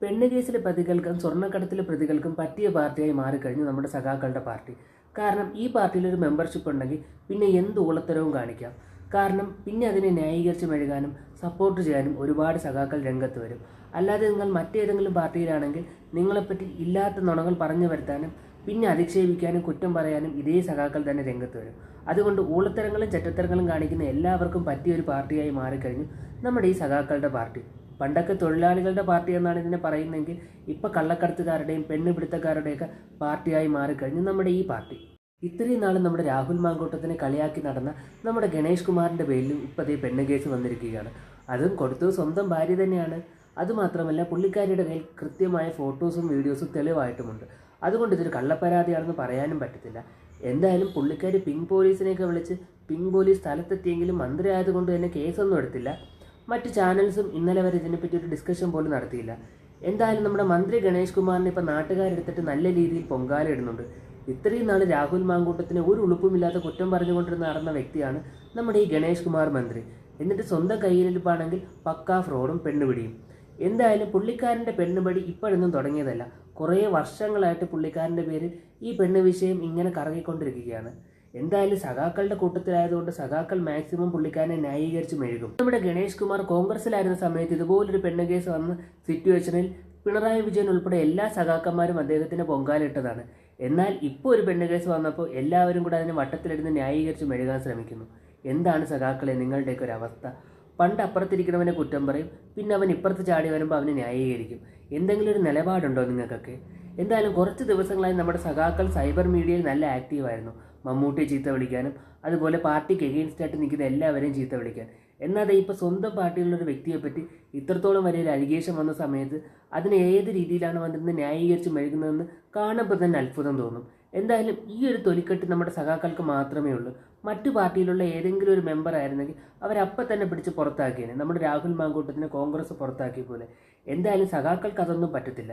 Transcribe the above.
പെണ്ണ് കേസിലെ പ്രതികൾക്കും സ്വർണ്ണക്കടത്തിലെ പ്രതികൾക്കും പറ്റിയ പാർട്ടിയായി മാറിക്കഴിഞ്ഞു നമ്മുടെ സഖാക്കളുടെ പാർട്ടി. കാരണം ഈ പാർട്ടിയിലൊരു മെമ്പർഷിപ്പ് ഉണ്ടെങ്കിൽ പിന്നെ എന്ത് ഊളത്തരവും കാണിക്കാം. കാരണം പിന്നെ അതിനെ ന്യായീകരിച്ച് മെഴുകാനും സപ്പോർട്ട് ചെയ്യാനും ഒരുപാട് സഖാക്കൾ രംഗത്ത് വരും. അല്ലാതെ നിങ്ങൾ മറ്റേതെങ്കിലും പാർട്ടിയിലാണെങ്കിൽ നിങ്ങളെപ്പറ്റി ഇല്ലാത്ത നുണകൾ പറഞ്ഞു വരുത്താനും പിന്നെ അധിക്ഷേപിക്കാനും കുറ്റം പറയാനും ഇതേ സഖാക്കൾ തന്നെ രംഗത്ത് വരും. അതുകൊണ്ട് ഊളത്തരങ്ങളും ചെറ്റത്തരങ്ങളും കാണിക്കുന്ന എല്ലാവർക്കും പറ്റിയൊരു പാർട്ടിയായി മാറിക്കഴിഞ്ഞു നമ്മുടെ ഈ സഖാക്കളുടെ പാർട്ടി. പണ്ടൊക്കെ തൊഴിലാളികളുടെ പാർട്ടി എന്നാണ് ഇതിനെ പറയുന്നതെങ്കിൽ ഇപ്പോൾ കള്ളക്കടത്തുകാരുടെയും പെണ്ണുപിടുത്തക്കാരുടെയൊക്കെ പാർട്ടിയായി മാറിക്കഴിഞ്ഞു നമ്മുടെ ഈ പാർട്ടി. ഇത്രയും നാളും നമ്മുടെ രാഹുൽ മാങ്കൂട്ടത്തിനെ കളിയാക്കി നടന്ന നമ്മുടെ ഗണേഷ് കുമാറിൻ്റെ പേരിലും ഇപ്പോഴത്തെ പെണ്ണ് കേസ് വന്നിരിക്കുകയാണ്. അതും കൊടുത്തത് സ്വന്തം ഭാര്യ തന്നെയാണ്. അതുമാത്രമല്ല പുള്ളിക്കാരിയുടെ കയ്യിൽ കൃത്യമായ ഫോട്ടോസും വീഡിയോസും തെളിവായിട്ടുമുണ്ട്. അതുകൊണ്ട് ഇതൊരു കള്ളപ്പരാതിയാണെന്ന് പറയാനും പറ്റത്തില്ല. എന്തായാലും പുള്ളിക്കാരി പിങ്ക് പോലീസിനെയൊക്കെ വിളിച്ച് പിങ്ക് പോലീസ് സ്ഥലത്തെത്തിയെങ്കിലും മന്ത്രി ആയതുകൊണ്ട് തന്നെ കേസൊന്നും എടുത്തില്ല. മറ്റ് ചാനൽസും ഇന്നലെ വരെ ഇതിനെപ്പറ്റി ഒരു ഡിസ്കഷൻ പോലും നടത്തിയില്ല. എന്തായാലും നമ്മുടെ മന്ത്രി ഗണേഷ് കുമാറിനെ ഇപ്പോൾ നാട്ടുകാരെടുത്തിട്ട് നല്ല രീതിയിൽ പൊങ്കാലയിടുന്നുണ്ട്. ഇത്രയും നാൾ രാഹുൽ മാങ്കൂട്ടത്തിന് ഒരു ഉളുപ്പുമില്ലാത്ത കുറ്റം പറഞ്ഞുകൊണ്ടിരുന്ന നടന്ന വ്യക്തിയാണ് നമ്മുടെ ഈ ഗണേഷ് കുമാർ മന്ത്രി. എന്നിട്ട് സ്വന്തം കയ്യിലിരിപ്പാണെങ്കിൽ പക്കാ ഫ്രോഡും പെണ്ണുപിടിയും. എന്തായാലും പുള്ളിക്കാരൻ്റെ പെണ്ണുപടി ഇപ്പോഴൊന്നും തുടങ്ങിയതല്ല. കുറേ വർഷങ്ങളായിട്ട് പുള്ളിക്കാരൻ്റെ പേരിൽ ഈ പെണ്ണ് വിഷയം ഇങ്ങനെ കറങ്ങിക്കൊണ്ടിരിക്കുകയാണ്. എന്തായാലും സഖാക്കളുടെ കൂട്ടത്തിലായതുകൊണ്ട് സഖാക്കൾ മാക്സിമം പുള്ളിക്കാരനെ ന്യായീകരിച്ച് മെഴുകും. നമ്മുടെ ഗണേഷ് കുമാർ കോൺഗ്രസിലായിരുന്ന സമയത്ത് ഇതുപോലൊരു പെണ്ണ് കേസ് വന്ന സിറ്റുവേഷനിൽ പിണറായി വിജയൻ ഉൾപ്പെടെ എല്ലാ സഖാക്കന്മാരും അദ്ദേഹത്തിന് പൊങ്കാലിട്ടതാണ്. എന്നാൽ ഇപ്പോൾ ഒരു പെണ്ണ് കേസ് വന്നപ്പോൾ എല്ലാവരും കൂടെ അതിനെ വട്ടത്തിലിരുന്ന് ന്യായീകരിച്ച് മെഴുകാൻ ശ്രമിക്കുന്നു. എന്താണ് സഖാക്കളെ നിങ്ങളുടെയൊക്കെ ഒരു അവസ്ഥ? പണ്ട് അപ്പുറത്തിരിക്കണവനെ കുറ്റം പറയും, പിന്നെ അവൻ ഇപ്പുറത്ത് ചാടി വരുമ്പോൾ അവനെ ന്യായീകരിക്കും. എന്തെങ്കിലും ഒരു നിലപാടുണ്ടോ നിങ്ങൾക്കൊക്കെ? എന്തായാലും കുറച്ച് ദിവസങ്ങളായി നമ്മുടെ സഖാക്കൾ സൈബർ മീഡിയയിൽ നല്ല ആക്റ്റീവായിരുന്നു. മമ്മൂട്ടിയെ ചീത്ത വിളിക്കാനും അതുപോലെ പാർട്ടിക്ക് എഗെയിൻസ്റ്റ് ആയിട്ട് നിൽക്കുന്ന എല്ലാവരെയും ചീത്ത വിളിക്കാൻ. എന്നാൽ ഇപ്പോൾ സ്വന്തം പാർട്ടിയിലുള്ളൊരു വ്യക്തിയെപ്പറ്റി ഇത്രത്തോളം വലിയൊരു അലിഗേഷൻ വന്ന സമയത്ത് അതിനെ ഏത് രീതിയിലാണ് വന്നിരുന്ന് ന്യായീകരിച്ച് മെഴുകുന്നതെന്ന് കാണുമ്പോൾ തന്നെ അത്ഭുതം തോന്നും. എന്തായാലും ഈ ഒരു തൊലിക്കെട്ട് നമ്മുടെ സഖാക്കൾക്ക് മാത്രമേ ഉള്ളൂ. മറ്റു പാർട്ടിയിലുള്ള ഏതെങ്കിലും ഒരു മെമ്പർ ആയിരുന്നെങ്കിൽ അവരപ്പം തന്നെ പിടിച്ച് പുറത്താക്കിയേനെ. നമ്മുടെ രാഹുൽ മാങ്കൂട്ടത്തിനെ കോൺഗ്രസ് പുറത്താക്കിയ പോലെ. എന്തായാലും സഖാക്കൾക്ക് അതൊന്നും പറ്റത്തില്ല.